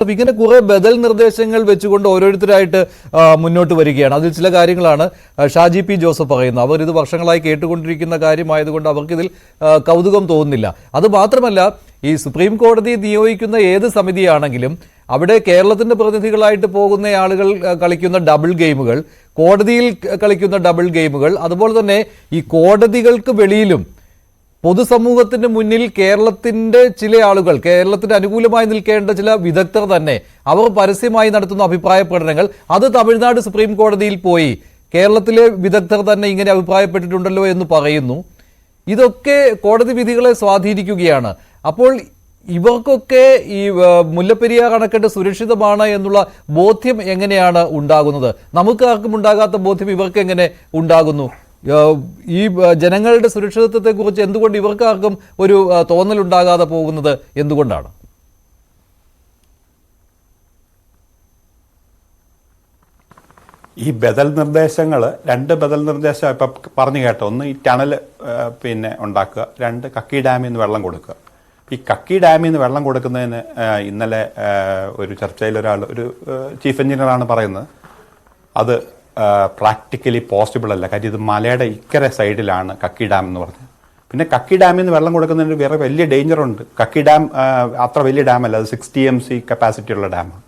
ഇങ്ങനെ കുറെ ബദൽ നിർദ്ദേശങ്ങൾ വെച്ചുകൊണ്ട് ഓരോരുത്തരായിട്ട് മുന്നോട്ട് വരികയാണ്. അതിൽ ചില കാര്യങ്ങളാണ് ഷാജി പി ജോസഫ് പറയുന്നത്. അവർ ഇത് വർഷങ്ങളായി കേട്ടുകൊണ്ടിരിക്കുന്ന കാര്യമായതുകൊണ്ട് അവർക്കിതിൽ കൗതുകം തോന്നുന്നില്ല. അത് മാത്രമല്ല, ഈ സുപ്രീം കോടതി നിയോഗിക്കുന്ന ഏത് സമിതിയാണെങ്കിലും അവിടെ കേരളത്തിന്റെ പ്രതിനിധികളായിട്ട് പോകുന്ന ആളുകൾ കളിക്കുന്ന ഡബിൾ ഗെയിമുകൾ, കോടതിയിൽ കളിക്കുന്ന ഡബിൾ ഗെയിമുകൾ, അതുപോലെ തന്നെ ഈ കോടതികൾക്ക് വെളിയിലും പൊതുസമൂഹത്തിന് മുന്നിൽ കേരളത്തിന്റെ ചില ആളുകൾ, കേരളത്തിന് അനുകൂലമായി നിൽക്കേണ്ട ചില വിദഗ്ധർ തന്നെ അവർ പരസ്യമായി നടത്തുന്ന അഭിപ്രായ പ്രകടനങ്ങൾ, അത് തമിഴ്നാട് സുപ്രീം കോടതിയിൽ പോയി കേരളത്തിലെ വിദഗ്ധർ തന്നെ ഇങ്ങനെ അഭിപ്രായപ്പെട്ടിട്ടുണ്ടല്ലോ എന്ന് പറയുന്നു. ഇതൊക്കെ കോടതി വിധികളെ സ്വാധീനിക്കുകയാണ്. അപ്പോൾ ഇവർക്കൊക്കെ ഈ മുല്ലപ്പെരിയാർ അണക്കെട്ട് സുരക്ഷിതമാണ് എന്നുള്ള ബോധ്യം എങ്ങനെയാണ് ഉണ്ടാകുന്നത്? നമുക്ക് ആർക്കും ഉണ്ടാകാത്ത ബോധ്യം ഇവർക്ക് എങ്ങനെ ഉണ്ടാകുന്നു? ഈ ജനങ്ങളുടെ സുരക്ഷിതത്വത്തെക്കുറിച്ച് എന്തുകൊണ്ട് ഇവർക്കാർക്കും ഒരു തോന്നലുണ്ടാകാതെ പോകുന്നത് എന്തുകൊണ്ടാണ്? ഈ ബദൽ നിർദ്ദേശങ്ങൾ, രണ്ട് ബദൽ നിർദ്ദേശം ഇപ്പം പറഞ്ഞു കേട്ടോ. ഒന്ന് ഈ ടണൽ ഉണ്ടാക്കുക, രണ്ട് കക്കി ഡാമിൽ നിന്ന് വെള്ളം കൊടുക്കുക. ഈ കക്കി ഡാമിൽ നിന്ന് വെള്ളം കൊടുക്കുന്നതിന് ഇന്നലെ ഒരു ചർച്ചയിൽ ഒരു ചീഫ് എഞ്ചിനീയറാണ് പറയുന്നത് അത് പ്രാക്ടിക്കലി പോസിബിൾ അല്ല. കാര്യം ഇത് മലയുടെ ഇക്കരെ സൈഡിലാണ് കക്കി ഡാം എന്ന് പറഞ്ഞത്. പിന്നെ കക്കി ഡാമിൽ നിന്ന് വെള്ളം കൊടുക്കുന്നതിന് വേറെ വലിയ ഡേഞ്ചറുണ്ട്. കക്കി ഡാം അത്ര വലിയ ഡാമല്ല, അത് 60 MC കപ്പാസിറ്റി ഉള്ള ഡാമാണ്.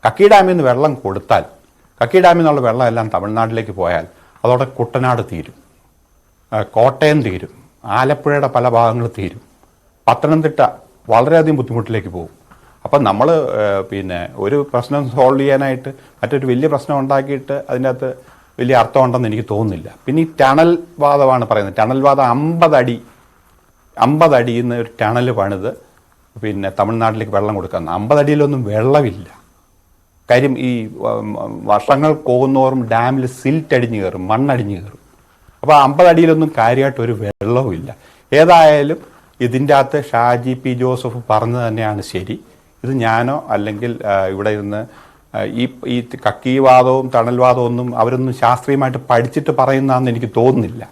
കക്കി ഡാമിൽ നിന്ന് വെള്ളം കൊടുത്താൽ, കക്കി ഡാമിൽ നിന്നുള്ള വെള്ളം എല്ലാം തമിഴ്നാട്ടിലേക്ക് പോയാൽ അതോടെ കുട്ടനാട് തീരും, കോട്ടയം തീരും, ആലപ്പുഴയുടെ പല ഭാഗങ്ങൾ തീരും, പത്തനംതിട്ട വളരെയധികം ബുദ്ധിമുട്ടിലേക്ക് പോകും. അപ്പം നമ്മൾ ഒരു പ്രശ്നം സോൾവ് ചെയ്യാനായിട്ട് മറ്റൊരു വലിയ പ്രശ്നം ഉണ്ടാക്കിയിട്ട് അതിൻ്റെ അകത്ത് വലിയ അർത്ഥമുണ്ടെന്ന് എനിക്ക് തോന്നുന്നില്ല. പിന്നെ ഈ ടണൽ വാദമാണ് പറയുന്നത്. ടണൽ വാദം 50 അടിയിൽ നിന്ന് ഒരു ടണൽ പണിത് തമിഴ്നാട്ടിലേക്ക് വെള്ളം കൊടുക്കാൻ. 50 അടിയിലൊന്നും വെള്ളമില്ല. കാര്യം ഈ വർഷങ്ങൾ പോകുന്നോറും ഡാമിൽ സിൽറ്റ് അടിഞ്ഞു കയറും, മണ്ണടിഞ്ഞു കയറും. അപ്പോൾ 50 അടിയിലൊന്നും കാര്യമായിട്ട് ഒരു വെള്ളവുമില്ല. ഏതായാലും ഇതിൻ്റെ അകത്ത് ഷാജി പി ജോസഫ് പറഞ്ഞത് തന്നെയാണ് ശരി. ഇത് ഞാനോ അല്ലെങ്കിൽ ഇവിടെ ഇരുന്ന് ഈ കക്കിവാദവും തണൽവാദവും ഒന്നും അവരൊന്നും ശാസ്ത്രീയമായിട്ട് പഠിച്ചിട്ട് പറയുന്നതാണെന്ന് എനിക്ക് തോന്നുന്നില്ല.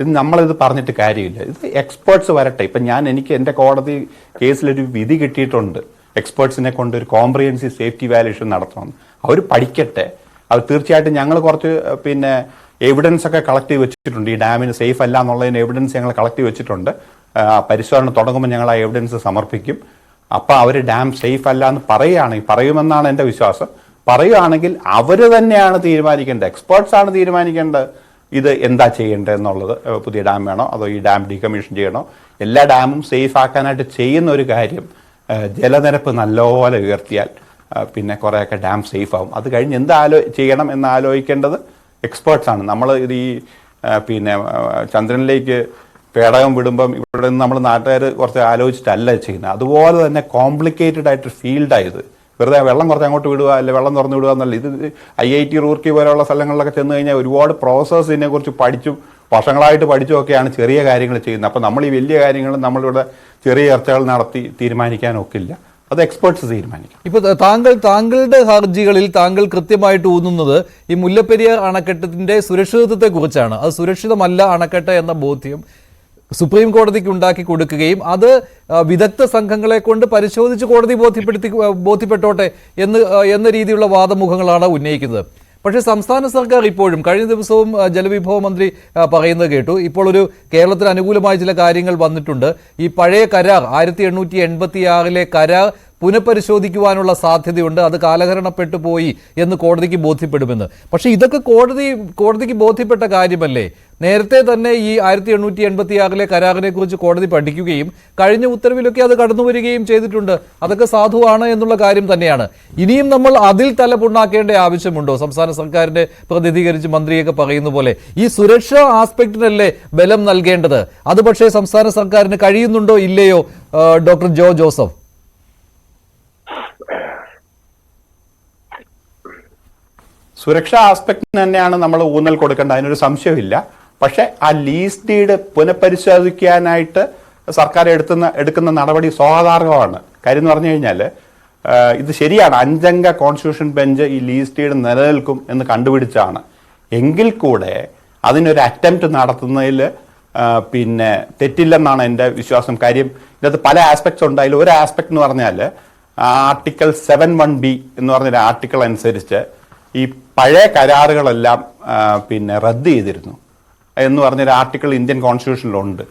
ഇത് നമ്മളിത് പറഞ്ഞിട്ട് കാര്യമില്ല. ഇത് എക്സ്പേർട്സ് വരട്ടെ. ഇപ്പം എനിക്ക് എൻ്റെ കോടതി കേസിലൊരു വിധി കിട്ടിയിട്ടുണ്ട്, എക്സ്പേർട്സിനെ കൊണ്ട് ഒരു കോംപ്രിഹെൻസീവ് സേഫ്റ്റി വാല്യൂഷൻ നടത്തണമെന്ന്. അവർ പഠിക്കട്ടെ. അവർ തീർച്ചയായിട്ടും ഞങ്ങൾ കുറച്ച് എവിഡൻസ് ഒക്കെ കളക്ട് ചെയ്ത് വെച്ചിട്ടുണ്ട്. ഈ ഡാമിന് സേഫ് അല്ല എന്നുള്ളതിന് എവിഡൻസ് ഞങ്ങൾ കളക്ട് ചെയ്ത് വെച്ചിട്ടുണ്ട്. പരിശോധന തുടങ്ങുമ്പോൾ ഞങ്ങൾ ആ എവിഡൻസ് സമർപ്പിക്കും. അപ്പോൾ അവർ ഡാം സേഫ് അല്ല എന്ന് പറയുമെന്നാണ് എൻ്റെ വിശ്വാസം. പറയുകയാണെങ്കിൽ അവർ തന്നെയാണ് തീരുമാനിക്കേണ്ടത്, എക്സ്പേർട്സാണ് തീരുമാനിക്കേണ്ടത് ഇത് എന്താ ചെയ്യേണ്ടത് എന്നുള്ളത്. പുതിയ ഡാം വേണോ അതോ ഈ ഡാം ഡീകമ്മീഷൻ ചെയ്യണോ? എല്ലാ ഡാമും സേഫ് ആക്കാനായിട്ട് ചെയ്യുന്ന ഒരു കാര്യം, ജലനിരപ്പ് നല്ലപോലെ ഉയർത്തിയാൽ കുറേയൊക്കെ ഡാം സേഫ് ആവും. അത് കഴിഞ്ഞ് ചെയ്യണം എന്ന് ആലോചിക്കേണ്ടത് എക്സ്പേർട്സാണ്. നമ്മൾ ഇത് ഈ ചന്ദ്രനിലേക്ക് പേടകം വിടുമ്പം ഇവിടെ നിന്ന് നമ്മൾ നാട്ടുകാർ കുറച്ച് ആലോചിച്ചിട്ടല്ല ചെയ്യുന്നത്. അതുപോലെ തന്നെ കോംപ്ലിക്കേറ്റഡ് ആയിട്ട് ഫീൽഡായത്. വെറുതെ വെള്ളം കുറച്ച് അങ്ങോട്ട് വിടുക, അല്ലെ വെള്ളം തുറന്നു വിടുക എന്നല്ല. ഇത് IIT റൂർക്കി പോലെയുള്ള സ്ഥലങ്ങളിലൊക്കെ ചെന്ന് കഴിഞ്ഞാൽ ഒരുപാട് പ്രോസസ്സ് ഇതിനെക്കുറിച്ച് പഠിച്ചും വർഷങ്ങളായിട്ട് പഠിച്ചുമൊക്കെയാണ് ചെറിയ കാര്യങ്ങൾ ചെയ്യുന്നത്. അപ്പോൾ നമ്മൾ ഈ വലിയ കാര്യങ്ങൾ നമ്മളിവിടെ ചെറിയ ചർച്ചകൾ നടത്തി തീരുമാനിക്കാനൊക്കില്ല. അത് എക്സ്പേർട്സ് തീരുമാനിക്കും. ഇപ്പോൾ താങ്കളുടെ ഹർജികളിൽ താങ്കൾ കൃത്യമായിട്ട് ഊന്നുന്നത് ഈ മുല്ലപ്പെരിയാർ അണക്കെട്ടിന്റെ സുരക്ഷിതത്വത്തെ കുറിച്ചാണ്. അത് സുരക്ഷിതമല്ല അണക്കെട്ട് എന്ന ബോധ്യം സുപ്രീം കോടതിക്ക് ഉണ്ടാക്കി കൊടുക്കുകയും അത് വിദഗ്ധ സംഘങ്ങളെ കൊണ്ട് പരിശോധിച്ച് കോടതി ബോധ്യപ്പെട്ടോട്ടെ എന്ന രീതിയിലുള്ള വാദമുഖങ്ങളാണ് ഉന്നയിക്കുന്നത്. പക്ഷേ സംസ്ഥാന സർക്കാർ ഇപ്പോഴും, കഴിഞ്ഞ ദിവസവും ജലവിഭവ മന്ത്രി പറയുന്നത് കേട്ടു, ഇപ്പോൾ ഒരു കേരളത്തിന് അനുകൂലമായ ചില കാര്യങ്ങൾ വന്നിട്ടുണ്ട്. ഈ പഴയ കരാർ 1886 കരാർ പുനഃപരിശോധിക്കുവാനുള്ള സാധ്യതയുണ്ട്, അത് കാലഹരണപ്പെട്ടു പോയി എന്ന് കോടതിക്ക് ബോധ്യപ്പെടുമെന്ന്. പക്ഷേ ഇതൊക്കെ കോടതിക്ക് ബോധ്യപ്പെട്ട കാര്യമല്ലേ? നേരത്തെ തന്നെ ഈ 1886 കരാറിനെ കുറിച്ച് കോടതി പഠിക്കുകയും കഴിഞ്ഞ ഉത്തരവിലൊക്കെ അത് കടന്നു വരികയും ചെയ്തിട്ടുണ്ട്. അതൊക്കെ സാധുവാണ് എന്നുള്ള കാര്യം തന്നെയാണ്. ഇനിയും നമ്മൾ അതിൽ തലപുണ്ണാക്കേണ്ട ആവശ്യമുണ്ടോ? സംസ്ഥാന സർക്കാരിന്റെ പ്രതിനിധീകരിച്ച് മന്ത്രിയൊക്കെ പറയുന്ന പോലെ ഈ സുരക്ഷാ ആസ്പെക്റ്റിനല്ലേ ബലം നൽകേണ്ടത്. അത് പക്ഷേ സംസ്ഥാന സർക്കാരിന് കഴിയുന്നുണ്ടോ ഇല്ലയോ? ഡോക്ടർ ജോ ജോസഫ്, സുരക്ഷാ ആസ്പെക്റ്റിന് തന്നെയാണ് നമ്മൾ ഊന്നൽ കൊടുക്കേണ്ടത്, അതിനൊരു സംശയമില്ല. പക്ഷേ ആ ലീസ് ഡീഡ് പുനഃപരിശോധിക്കാനായിട്ട് സർക്കാർ എടുക്കുന്ന നടപടി സ്വാഗതാർഹമാണ്. കാര്യം എന്ന് പറഞ്ഞു കഴിഞ്ഞാൽ ഇത് ശരിയാണ്, 5 അംഗ കോൺസ്റ്റിറ്റ്യൂഷൻ ബെഞ്ച് ഈ ലീസ് ഡീഡ് നിലനിൽക്കും എന്ന് കണ്ടുപിടിച്ചാണ്. എങ്കിൽ കൂടെ അതിനൊരു അറ്റംപ്റ്റ് നടത്തുന്നതിൽ തെറ്റില്ലെന്നാണ് എൻ്റെ വിശ്വാസം. കാര്യം ഇതിനകത്ത് പല ആസ്പെക്ട്സ് ഉണ്ട്. അതിൽ ഒരു ആസ്പെക്ട് എന്ന് പറഞ്ഞാൽ ആർട്ടിക്കിൾ 7(1)(b) എന്ന് പറഞ്ഞൊരു ആർട്ടിക്കിൾ അനുസരിച്ച് ഈ പഴയ കരാറുകളെല്ലാം പിന്നെ റദ്ദ് ചെയ്തിരുന്നു എന്ന് പറഞ്ഞൊരു ആർട്ടിക്കിൾ ഇന്ത്യൻ കോൺസ്റ്റിറ്റ്യൂഷനിലുണ്ട്.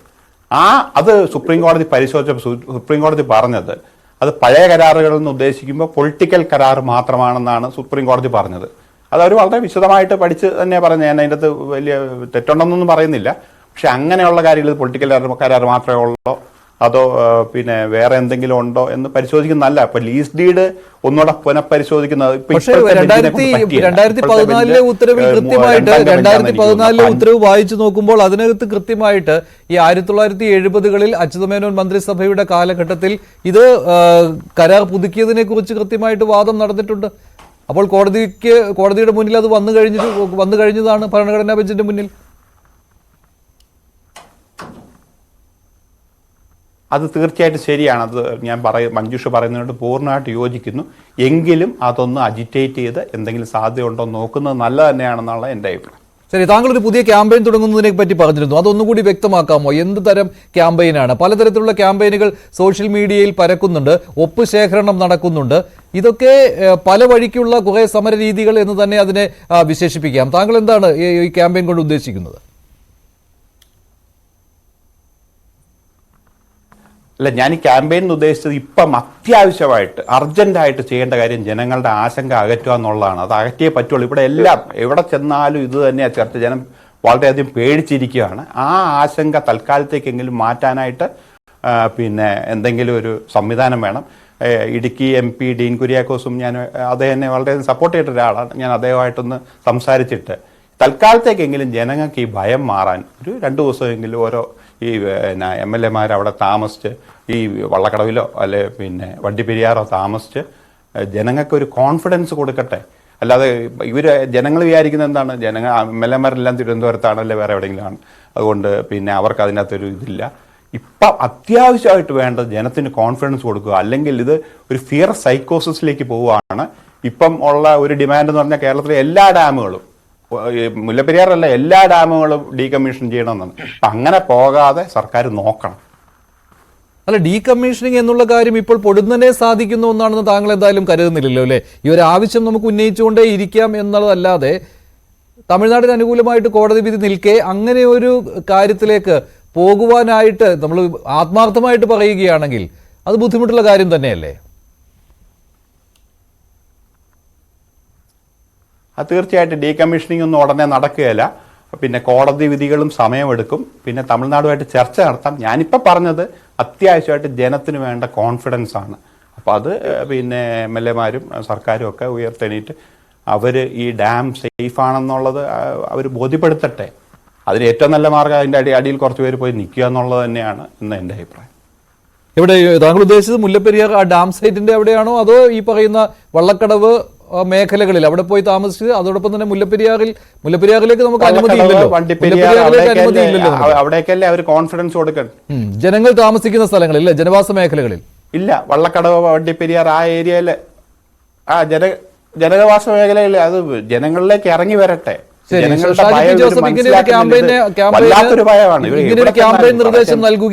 അത് സുപ്രീം കോടതി പരിശോധിച്ചപ്പോൾ സുപ്രീം കോടതി പറഞ്ഞത് അത് പഴയ കരാറുകൾ എന്ന് ഉദ്ദേശിക്കുമ്പോൾ പൊളിറ്റിക്കൽ കരാർ മാത്രമാണെന്നാണ് സുപ്രീം കോടതി പറഞ്ഞത്. അത് അവർ വളരെ വിശദമായിട്ട് പഠിച്ച് തന്നെ പറഞ്ഞു. ഞാൻ അതിൻ്റെ അകത്ത് വലിയ തെറ്റുണ്ടെന്നൊന്നും പറയുന്നില്ല. പക്ഷെ അങ്ങനെയുള്ള കാര്യങ്ങൾ പൊളിറ്റിക്കൽ കരാർ മാത്രമേ ഉള്ളൂ അതോ പിന്നെ വേറെ എന്തെങ്കിലും ഉണ്ടോ എന്ന് പരിശോധിക്കുന്നതല്ല. ഇപ്പൊ ലീസ് ഡീഡ് ഒന്നുകൂടെ പുനഃപരിശോധിക്കുന്നത്. പക്ഷേ 2014 ഉത്തരവിൽ കൃത്യമായിട്ട് 2014 ഉത്തരവ് വായിച്ചു നോക്കുമ്പോൾ അതിനകത്ത് കൃത്യമായിട്ട് ഈ 1970-കളിൽ അച്യുതമേനോൻ മന്ത്രിസഭയുടെ കാലഘട്ടത്തിൽ ഇത് കരാർ പുതുക്കിയതിനെ കുറിച്ച് കൃത്യമായിട്ട് വാദം നടന്നിട്ടുണ്ട്. അപ്പോൾ കോടതിയുടെ മുന്നിൽ അത് വന്നു കഴിഞ്ഞതാണ് ഭരണഘടനാ ബെഞ്ചിന്റെ മുന്നിൽ. അത് തീർച്ചയായിട്ടും ശരിയാണ്. അത് ഞാൻ മഞ്ജുഷ പറയുന്നതിനോട് പൂർണ്ണമായിട്ട് യോജിക്കുന്നു. എങ്കിലും അതൊന്ന് അജിറ്റേറ്റ് ചെയ്ത് എന്തെങ്കിലും സാധ്യതയുണ്ടോ നോക്കുന്നത് നല്ലത് തന്നെയാണെന്നുള്ള എൻ്റെ അഭിപ്രായം. ശരി, താങ്കൾ ഒരു പുതിയ ക്യാമ്പയിൻ തുടങ്ങുന്നതിനെ പറ്റി പറഞ്ഞിരുന്നു. അതൊന്നുകൂടി വ്യക്തമാക്കാമോ? എന്ത് തരം ക്യാമ്പയിനാണ്? പലതരത്തിലുള്ള ക്യാമ്പയിനുകൾ സോഷ്യൽ മീഡിയയിൽ പരക്കുന്നുണ്ട്, ഒപ്പ് ശേഖരണം നടക്കുന്നുണ്ട്. ഇതൊക്കെ പല വഴിക്കുള്ള കുറെ സമര രീതികൾ എന്ന് തന്നെ അതിനെ വിശേഷിപ്പിക്കാം. താങ്കൾ എന്താണ് ഈ ക്യാമ്പയിൻ കൊണ്ട് ഉദ്ദേശിക്കുന്നത്? അല്ല, ഞാൻ ഈ ക്യാമ്പയിൻ ഉദ്ദേശിച്ചത് ഇപ്പം അത്യാവശ്യമായിട്ട് അർജന്റായിട്ട് ചെയ്യേണ്ട കാര്യം ജനങ്ങളുടെ ആശങ്ക അകറ്റുക എന്നുള്ളതാണ്. അത് അകറ്റിയേ പറ്റുള്ളൂ. ഇവിടെ എവിടെ ചെന്നാലും ഇത് തന്നെയാണ് ചർച്ച. ജനം വളരെയധികം പേടിച്ചിരിക്കുകയാണ്. ആ ആശങ്ക തൽക്കാലത്തേക്കെങ്കിലും മാറ്റാനായിട്ട് പിന്നെ എന്തെങ്കിലും ഒരു സംവിധാനം വേണം. ഇടുക്കി MP ഡീൻ കുര്യാക്കോസും ഞാൻ അദ്ദേഹം വളരെയധികം സപ്പോർട്ട് ചെയ്തിട്ട ഒരാളാണ്. ഞാൻ അദ്ദേഹമായിട്ടൊന്ന് സംസാരിച്ചിട്ട് തൽക്കാലത്തേക്കെങ്കിലും ജനങ്ങൾക്ക് ഈ ഭയം മാറാൻ ഒരു 2 ദിവസമെങ്കിലും ഓരോ ഈ MLA-മാർ അവിടെ താമസിച്ച് ഈ വള്ളക്കടവിലോ അല്ലെ പിന്നെ വണ്ടിപ്പെരിയാറോ താമസിച്ച് ജനങ്ങൾക്ക് ഒരു കോൺഫിഡൻസ് കൊടുക്കട്ടെ. അല്ലാതെ ജനങ്ങൾ വിചാരിക്കുന്നത് എന്താണ്, MLA-മാരെല്ലാം തിരുവനന്തപുരത്താണ് അല്ലെ വേറെ എവിടെയെങ്കിലുമാണ്. അതുകൊണ്ട് പിന്നെ അവർക്ക് അതിനകത്തൊരു ഇതില്ല. ഇപ്പം അത്യാവശ്യമായിട്ട് വേണ്ടത് ജനത്തിന് കോൺഫിഡൻസ് കൊടുക്കുക. അല്ലെങ്കിൽ ഇത് ഒരു ഫിയർ സൈക്കോസിസിലേക്ക് പോവുകയാണ്. ഇപ്പം ഉള്ള ഒരു ഡിമാൻഡ് എന്ന് പറഞ്ഞാൽ കേരളത്തിലെ എല്ലാ ഡാമുകളും, മുല്ലപ്പെരിയാറല്ല എല്ലാ ഡാമുകളും ഡീകമ്മീഷൻ ചെയ്യണമെന്നാണ്. അപ്പം അങ്ങനെ പോകാതെ സർക്കാർ നോക്കണം. അല്ല, ഡീകമ്മീഷനിങ് എന്നുള്ള കാര്യം ഇപ്പോൾ പൊടുന്നനെ സാധിക്കുന്ന ഒന്നാണെന്ന് താങ്കൾ എന്തായാലും കരുതുന്നില്ലല്ലോ അല്ലേ? ഈ ഒരു ആവശ്യം നമുക്ക് ഉന്നയിച്ചുകൊണ്ടേ ഇരിക്കാം എന്നുള്ളതല്ലാതെ തമിഴ്നാടിന് അനുകൂലമായിട്ട് കോടതി വിധി നിൽക്കെ അങ്ങനെ ഒരു കാര്യത്തിലേക്ക് പോകുവാനായിട്ട് നമ്മൾ ആത്മാർത്ഥമായിട്ട് പറയുകയാണെങ്കിൽ അത് ബുദ്ധിമുട്ടുള്ള കാര്യം തന്നെയല്ലേ? അത് തീർച്ചയായിട്ടും ഡീകമ്മീഷനിങ് ഒന്നും ഉടനെ നടക്കുകയില്ല. പിന്നെ കോടതി വിധികളും സമയമെടുക്കും. പിന്നെ തമിഴ്നാടുമായിട്ട് ചർച്ച നടത്താം. ഞാനിപ്പോൾ പറഞ്ഞത് അത്യാവശ്യമായിട്ട് ജനത്തിന് വേണ്ട കോൺഫിഡൻസ് ആണ്. അപ്പോൾ അത് പിന്നെ MLA-മാരും സർക്കാരും ഒക്കെ ഉയർത്തെണീറ്റ് അവർ ഈ ഡാം സേഫ് ആണെന്നുള്ളത് അവർ ബോധ്യപ്പെടുത്തട്ടെ. അതിന് ഏറ്റവും നല്ല മാർഗ്ഗം അതിൻ്റെ അടിയിൽ കുറച്ച് പേര് പോയി നിൽക്കുക എന്നുള്ളത് തന്നെയാണ് എന്ന് എൻ്റെ അഭിപ്രായം. ഇവിടെ താങ്കൾ ഉദ്ദേശിച്ചത് മുല്ലപ്പെരിയാർ ആ ഡാം സൈറ്റിന്റെ അവിടെയാണോ അതോ ഈ പറയുന്ന വള്ളക്കടവ് മേഖലകളിൽ അവിടെ പോയി താമസിച്ചത്? അതോടൊപ്പം തന്നെ മുല്ലപ്പെരിയാറിലേക്ക് നമുക്ക് അനുമതി ഇല്ലല്ലോ. അവിടേക്കല്ലേ അവർ കോൺഫിഡൻസ് കൊടുക്കണം. ജനങ്ങൾ താമസിക്കുന്ന സ്ഥലങ്ങളിൽ, ജനവാസ മേഖലകളിൽ ഇല്ല. വള്ളക്കടവ്, വണ്ടിപ്പെരിയാർ ആ ഏരിയയില് ജനവാസ മേഖലയിൽ അത് ജനങ്ങളിലേക്ക് ഇറങ്ങി വരട്ടെ. ക്യാമ്പയിൻ നിർദ്ദേശം നൽകുക